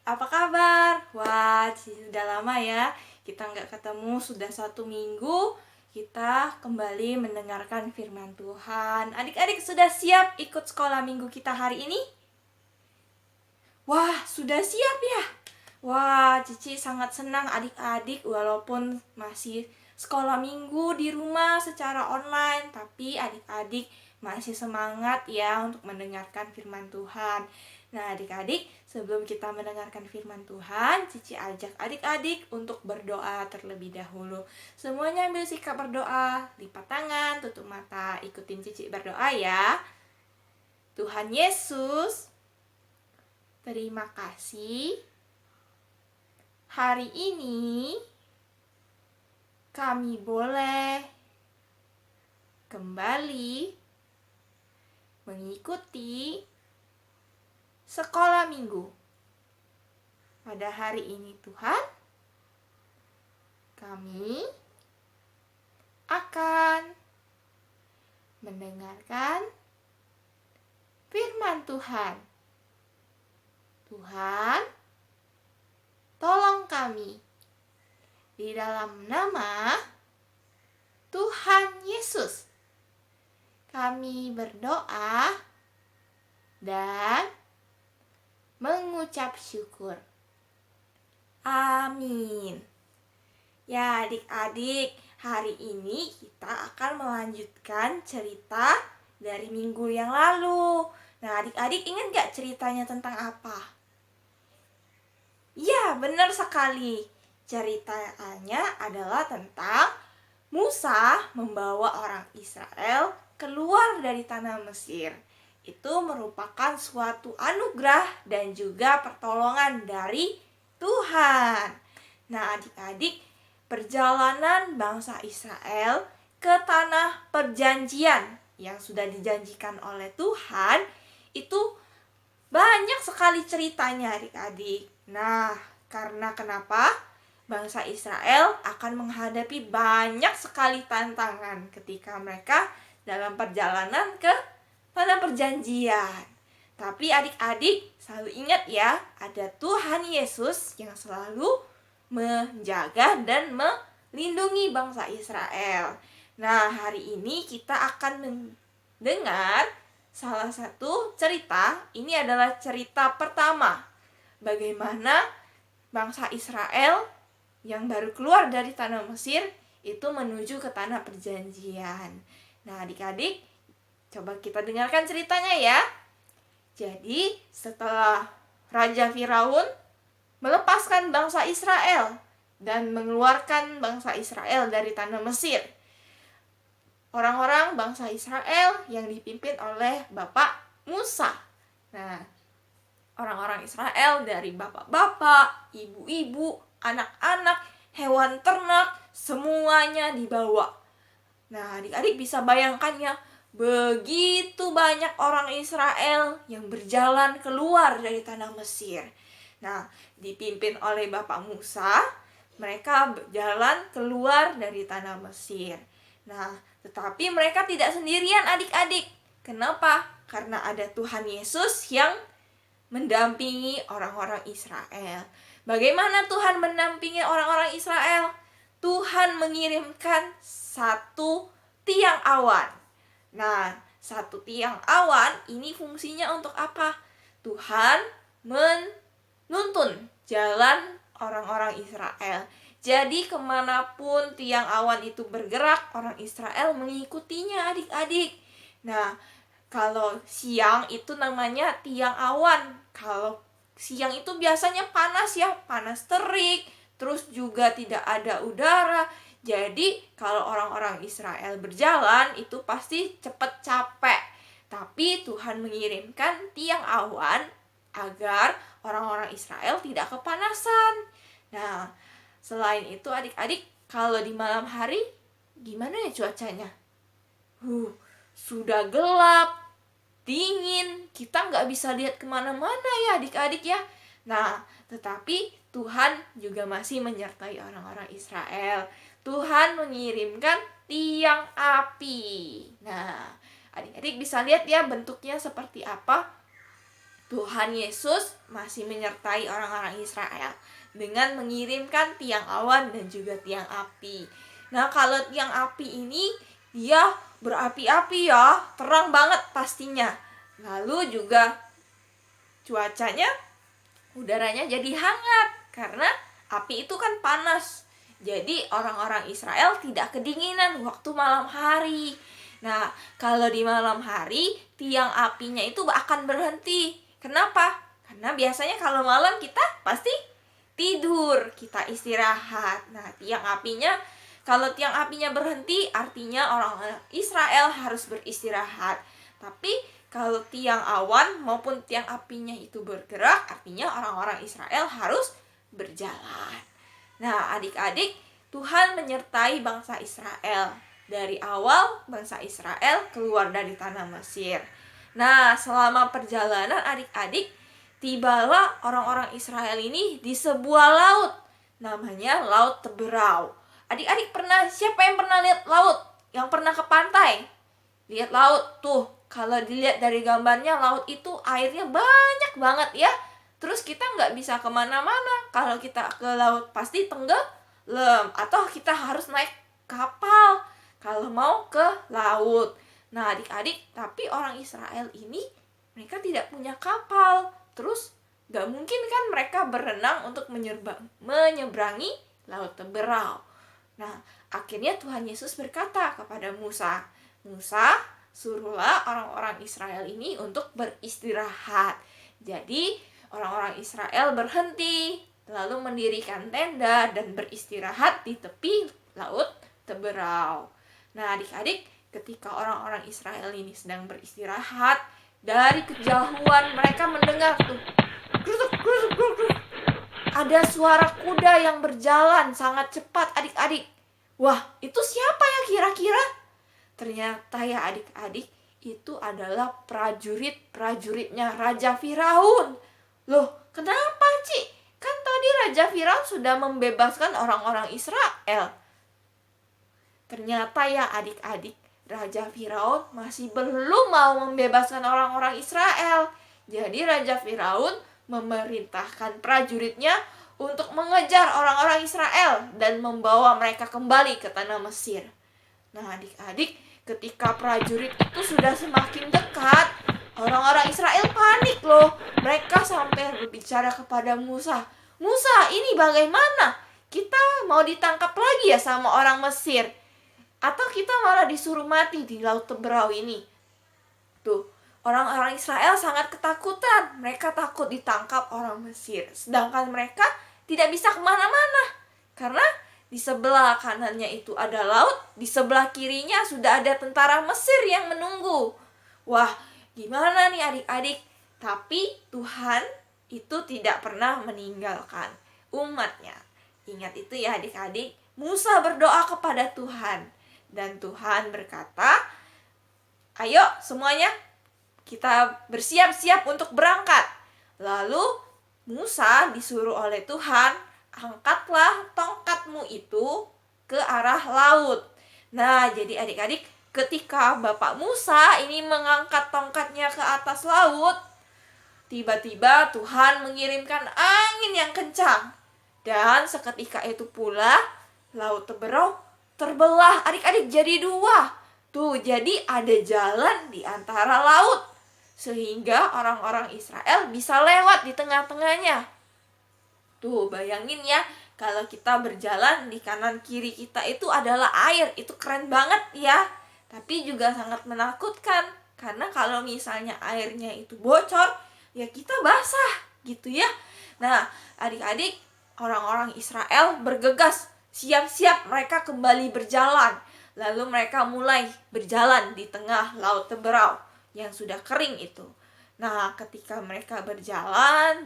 apa kabar? Wah, sudah lama ya kita nggak ketemu, sudah 1 minggu kita kembali mendengarkan firman Tuhan. Adik-adik sudah siap ikut sekolah minggu kita hari ini? Wah, sudah siap ya? Wah, Cici sangat senang adik-adik walaupun masih sekolah minggu di rumah secara online, tapi adik-adik masih semangat ya untuk mendengarkan firman Tuhan. Nah, adik-adik, sebelum kita mendengarkan firman Tuhan, Cici ajak adik-adik untuk berdoa terlebih dahulu. Semuanya ambil sikap berdoa, lipat tangan, tutup mata, ikutin Cici berdoa ya. Tuhan Yesus, terima kasih. Hari ini kami boleh kembali mengikuti sekolah minggu. Pada hari ini Tuhan, kami akan mendengarkan firman Tuhan. Tuhan, tolong kami. Di dalam nama Tuhan Yesus, kami berdoa dan mengucap syukur. Amin. Ya adik-adik, hari ini kita akan melanjutkan cerita dari minggu yang lalu. Nah adik-adik ingat gak ceritanya tentang apa? Ya, benar sekali. Ceritanya adalah tentang Musa membawa orang Israel keluar dari tanah Mesir. Itu merupakan suatu anugerah dan juga pertolongan dari Tuhan. Nah, adik-adik, perjalanan bangsa Israel ke tanah perjanjian yang sudah dijanjikan oleh Tuhan itu banyak sekali ceritanya adik-adik. Nah, karena kenapa? Bangsa Israel akan menghadapi banyak sekali tantangan ketika mereka dalam perjalanan ke tanah perjanjian. Tapi adik-adik selalu ingat ya, ada Tuhan Yesus yang selalu menjaga dan melindungi bangsa Israel. Nah, hari ini kita akan mendengar salah satu cerita. Ini adalah cerita pertama. Bagaimana bangsa Israel yang baru keluar dari tanah Mesir itu menuju ke tanah perjanjian. Nah, adik-adik, coba kita dengarkan ceritanya ya. Jadi, setelah Raja Firaun melepaskan bangsa Israel dan mengeluarkan bangsa Israel dari tanah Mesir, orang-orang bangsa Israel yang dipimpin oleh Bapak Musa. Nah, orang-orang Israel dari bapak-bapak, ibu-ibu, anak-anak, hewan ternak, semuanya dibawa. Nah, adik-adik bisa bayangkan ya, begitu banyak orang Israel yang berjalan keluar dari tanah Mesir. Nah, dipimpin oleh Bapak Musa, mereka berjalan keluar dari tanah Mesir. Nah, tetapi mereka tidak sendirian adik-adik. Kenapa? Karena ada Tuhan Yesus yang mendampingi orang-orang Israel. Bagaimana Tuhan mendampingi orang-orang Israel? Tuhan mengirimkan satu tiang awan. Nah, satu tiang awan ini fungsinya untuk apa? Tuhan menuntun jalan orang-orang Israel. Jadi kemanapun tiang awan itu bergerak, orang Israel mengikutinya adik-adik. Nah, kalau siang itu namanya tiang awan. Kalau siang itu biasanya panas ya, panas terik, terus juga tidak ada udara. Jadi kalau orang-orang Israel berjalan itu pasti cepat capek. Tapi Tuhan mengirimkan tiang awan agar orang-orang Israel tidak kepanasan. Nah, selain itu adik-adik, kalau di malam hari gimana ya cuacanya? Sudah gelap, dingin, kita nggak bisa lihat kemana-mana ya adik-adik ya. Nah, tetapi Tuhan juga masih menyertai orang-orang Israel. Tuhan mengirimkan tiang api. Nah, adik-adik bisa lihat ya bentuknya seperti apa. Tuhan Yesus masih menyertai orang-orang Israel dengan mengirimkan tiang awan dan juga tiang api. Nah, kalau tiang api ini dia berapi-api ya, terang banget pastinya. Lalu juga cuacanya, udaranya jadi hangat karena api itu kan panas. Jadi orang-orang Israel tidak kedinginan waktu malam hari. Nah, kalau di malam hari tiang apinya itu akan berhenti. Kenapa? Karena biasanya kalau malam kita pasti tidur, kita istirahat. Nah, kalau tiang apinya berhenti artinya orang-orang Israel harus beristirahat. Tapi kalau tiang awan maupun tiang apinya itu bergerak, artinya orang-orang Israel harus berjalan. Nah, adik-adik, Tuhan menyertai bangsa Israel. Dari awal bangsa Israel keluar dari tanah Mesir. Nah, selama perjalanan adik-adik, tibalah orang-orang Israel ini di sebuah laut. Namanya Laut Teberau. Adik-adik siapa yang pernah lihat laut? Yang pernah ke pantai? Lihat laut, tuh. Kalau dilihat dari gambarnya, laut itu airnya banyak banget ya. Terus kita nggak bisa kemana-mana. Kalau kita ke laut pasti tenggelam. Atau kita harus naik kapal kalau mau ke laut. Nah, adik-adik, tapi orang Israel ini mereka tidak punya kapal. Terus nggak mungkin kan mereka berenang untuk menyeberangi Laut Teberau. Nah, akhirnya Tuhan Yesus berkata kepada Musa, "Musa, suruhlah orang-orang Israel ini untuk beristirahat." Jadi, orang-orang Israel berhenti, lalu mendirikan tenda dan beristirahat di tepi Laut Teberau. Nah, adik-adik, ketika orang-orang Israel ini sedang beristirahat, dari kejauhan mereka mendengar tuh, grusuk, grusuk, grusuk. Ada suara kuda yang berjalan sangat cepat, adik-adik. Wah, itu siapa ya kira-kira? Ternyata ya adik-adik, itu adalah prajuritnya Raja Firaun. Loh, kenapa, Ci? Kan tadi Raja Firaun sudah membebaskan orang-orang Israel. Ternyata ya adik-adik, Raja Firaun masih belum mau membebaskan orang-orang Israel. Jadi Raja Firaun memerintahkan prajuritnya untuk mengejar orang-orang Israel dan membawa mereka kembali ke tanah Mesir. Nah, adik-adik, ketika prajurit itu sudah semakin dekat, orang-orang Israel panik loh. Mereka sampai berbicara kepada Musa, "Musa, ini bagaimana? Kita mau ditangkap lagi ya sama orang Mesir? Atau kita malah disuruh mati di Laut Teberau ini?" Tuh, orang-orang Israel sangat ketakutan. Mereka takut ditangkap orang Mesir. Sedangkan mereka tidak bisa kemana-mana. Karena di sebelah kanannya itu ada laut, di sebelah kirinya sudah ada tentara Mesir yang menunggu. Wah, gimana nih adik-adik? Tapi Tuhan itu tidak pernah meninggalkan umatnya. Ingat itu ya adik-adik. Musa berdoa kepada Tuhan. Dan Tuhan berkata, "Ayo semuanya, kita bersiap-siap untuk berangkat." Lalu Musa disuruh oleh Tuhan, "Angkatlah tongkatmu itu ke arah laut." Nah, jadi adik-adik, ketika Bapak Musa ini mengangkat tongkatnya ke atas laut, tiba-tiba Tuhan mengirimkan angin yang kencang. Dan seketika itu pula, Laut Teberau terbelah adik-adik jadi dua. Tuh, jadi ada jalan di antara laut. Sehingga orang-orang Israel bisa lewat di tengah-tengahnya. Tuh, bayangin ya, kalau kita berjalan di kanan kiri kita itu adalah air. Itu keren banget ya. Tapi juga sangat menakutkan. Karena kalau misalnya airnya itu bocor, ya kita basah gitu ya. Nah, adik-adik, orang-orang Israel bergegas. Siap-siap mereka kembali berjalan. Lalu mereka mulai berjalan di tengah Laut Teberau yang sudah kering itu. Nah, ketika mereka berjalan,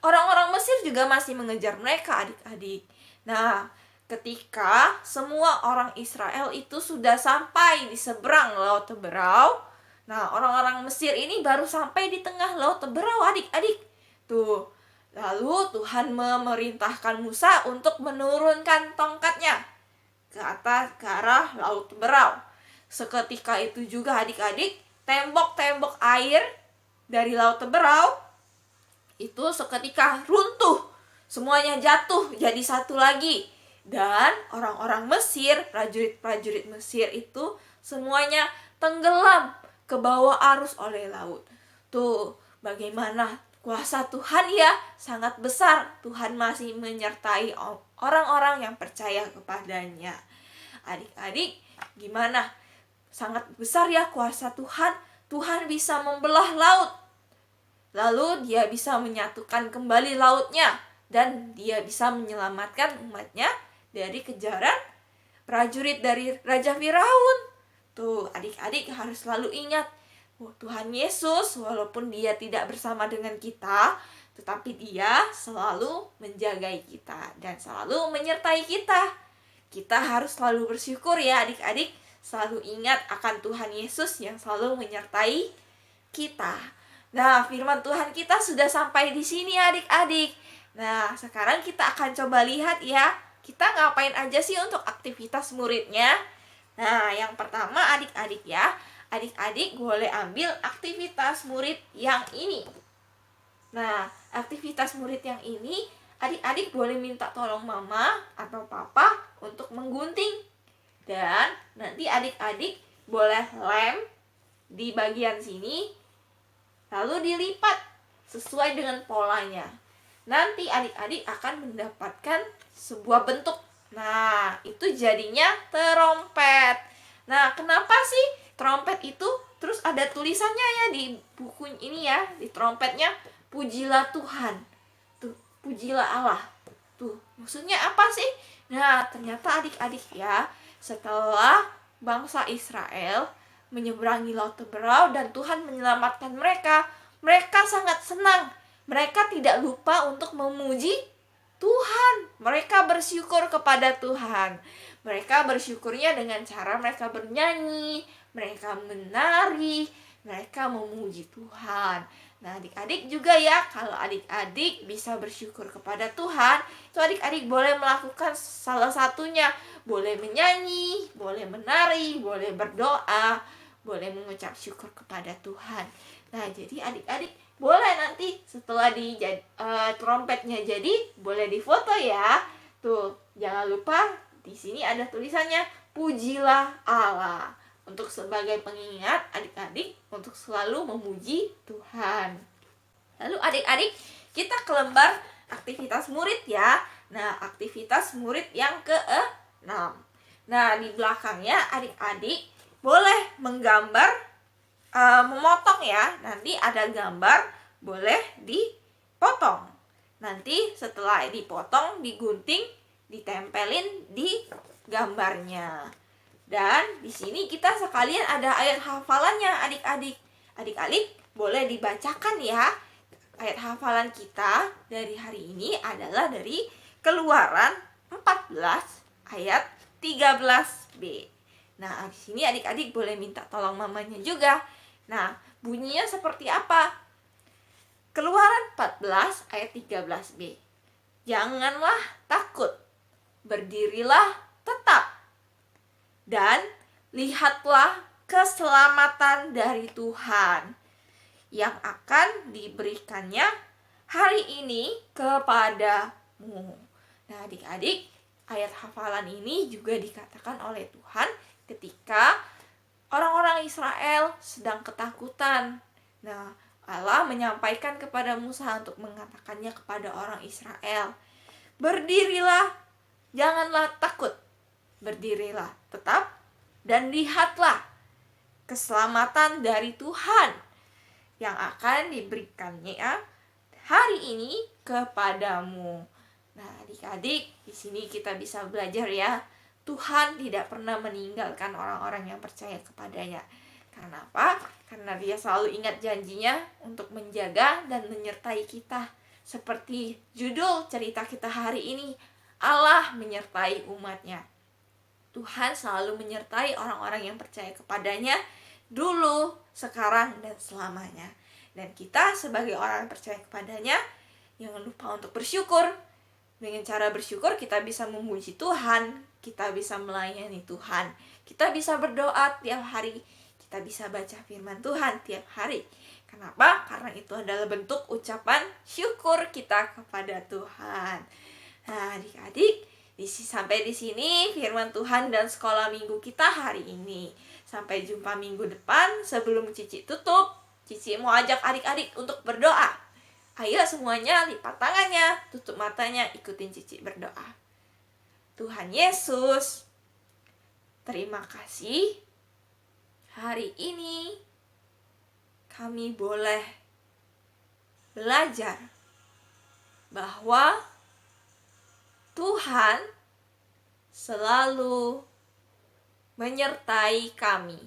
orang-orang Mesir juga masih mengejar mereka, adik-adik. Nah, ketika semua orang Israel itu sudah sampai di seberang Laut Teberau, nah, orang-orang Mesir ini baru sampai di tengah Laut Teberau, adik-adik. Tuh, lalu Tuhan memerintahkan Musa untuk menurunkan tongkatnya ke arah Laut Teberau. Seketika itu juga adik-adik, tembok-tembok air dari laut Teberau itu seketika runtuh, semuanya jatuh jadi satu lagi. Dan orang-orang Mesir, prajurit-prajurit Mesir itu semuanya tenggelam ke bawah arus oleh laut. Tuh, bagaimana kuasa Tuhan ya, sangat besar. Tuhan masih menyertai orang-orang yang percaya kepadanya. Adik-adik, gimana? Sangat besar ya kuasa Tuhan. Tuhan bisa membelah laut. Lalu dia bisa menyatukan kembali lautnya. Dan dia bisa menyelamatkan umatnya dari kejaran prajurit dari Raja Firaun. Tuh, adik-adik harus selalu ingat, Tuhan Yesus walaupun dia tidak bersama dengan kita, tetapi dia selalu menjaga kita dan selalu menyertai kita. Kita harus selalu bersyukur ya adik-adik, selalu ingat akan Tuhan Yesus yang selalu menyertai kita. Nah, firman Tuhan kita sudah sampai di sini adik-adik. Nah, sekarang kita akan coba lihat ya, kita ngapain aja sih untuk aktivitas muridnya. Nah, yang pertama adik-adik ya, adik-adik boleh ambil aktivitas murid yang ini. Nah, aktivitas murid yang ini, adik-adik boleh minta tolong mama atau papa untuk menggunting. Dan nanti adik-adik boleh lem di bagian sini, lalu dilipat sesuai dengan polanya. Nanti adik-adik akan mendapatkan sebuah bentuk. Nah, itu jadinya trompet. Nah, kenapa sih trompet itu terus ada tulisannya ya di buku ini ya, di trompetnya, pujilah Tuhan. Tuh, pujilah Allah. Tuh, maksudnya apa sih? Nah, ternyata adik-adik ya, setelah bangsa Israel menyeberangi laut Teberau dan Tuhan menyelamatkan mereka, mereka sangat senang. Mereka tidak lupa untuk memuji Tuhan. Mereka bersyukur kepada Tuhan. Mereka bersyukurnya dengan cara mereka bernyanyi, mereka menari, mereka memuji Tuhan. Nah, adik-adik juga ya, kalau adik-adik bisa bersyukur kepada Tuhan, itu adik-adik boleh melakukan salah satunya. Boleh menyanyi, boleh menari, boleh berdoa, boleh mengucap syukur kepada Tuhan. Nah, jadi adik-adik boleh nanti setelah trompetnya jadi, boleh difoto ya. Tuh, jangan lupa di sini ada tulisannya pujilah Allah. Untuk sebagai pengingat adik-adik untuk selalu memuji Tuhan. Lalu adik-adik, kita ke lembar aktivitas murid ya. Nah, aktivitas murid yang ke-6. Nah, di belakangnya adik-adik boleh menggambar, memotong ya. Nanti ada gambar, boleh dipotong. Nanti setelah dipotong, digunting, ditempelin di gambarnya. Dan di sini kita sekalian ada ayat hafalannya adik-adik. Adik-adik boleh dibacakan ya. Ayat hafalan kita dari hari ini adalah dari Keluaran 14 ayat 13b. Nah, di sini adik-adik boleh minta tolong mamanya juga. Nah, bunyinya seperti apa? Keluaran 14 ayat 13b. Janganlah takut, berdirilah tetap, dan lihatlah keselamatan dari Tuhan yang akan diberikannya hari ini kepadamu. Nah, adik-adik, ayat hafalan ini juga dikatakan oleh Tuhan ketika orang-orang Israel sedang ketakutan. Nah, Allah menyampaikan kepada Musa untuk mengatakannya kepada orang Israel. Berdirilah, janganlah takut. Berdirilah tetap dan lihatlah keselamatan dari Tuhan yang akan diberikannya hari ini kepadamu. Nah, adik-adik, di sini kita bisa belajar ya, Tuhan tidak pernah meninggalkan orang-orang yang percaya kepadanya. Karena apa? Karena dia selalu ingat janjinya untuk menjaga dan menyertai kita. Seperti judul cerita kita hari ini, Allah menyertai umatnya. Tuhan selalu menyertai orang-orang yang percaya kepadanya dulu, sekarang, dan selamanya. Dan kita sebagai orang yang percaya kepadanya, jangan lupa untuk bersyukur. Dengan cara bersyukur kita bisa memuji Tuhan, kita bisa melayani Tuhan, kita bisa berdoa tiap hari, kita bisa baca firman Tuhan tiap hari. Kenapa? Karena itu adalah bentuk ucapan syukur kita kepada Tuhan. Nah, adik-adik, sampai di sini firman Tuhan dan sekolah minggu kita hari ini. Sampai jumpa minggu depan. Sebelum Cici tutup, Cici mau ajak adik-adik untuk berdoa. Ayo semuanya lipat tangannya, tutup matanya, ikutin Cici berdoa. Tuhan Yesus, terima kasih. Hari ini kami boleh belajar bahwa Tuhan selalu menyertai kami.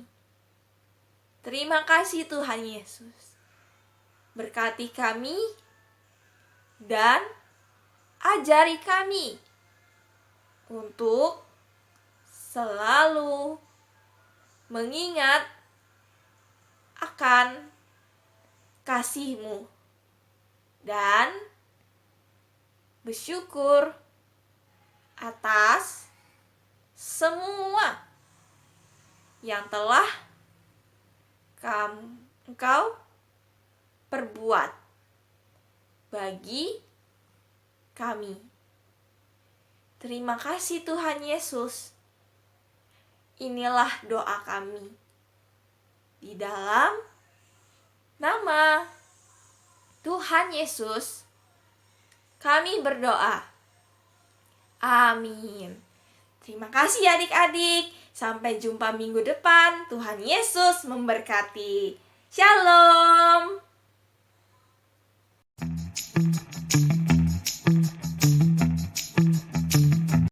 Terima kasih Tuhan Yesus. Berkati kami dan ajari kami untuk selalu mengingat akan kasih-Mu dan bersyukur atas semua yang telah Engkau perbuat bagi kami. Terima kasih Tuhan Yesus. Inilah doa kami. Di dalam nama Tuhan Yesus, kami berdoa. Amin. Terima kasih adik-adik. Sampai jumpa minggu depan. Tuhan Yesus memberkati. Shalom.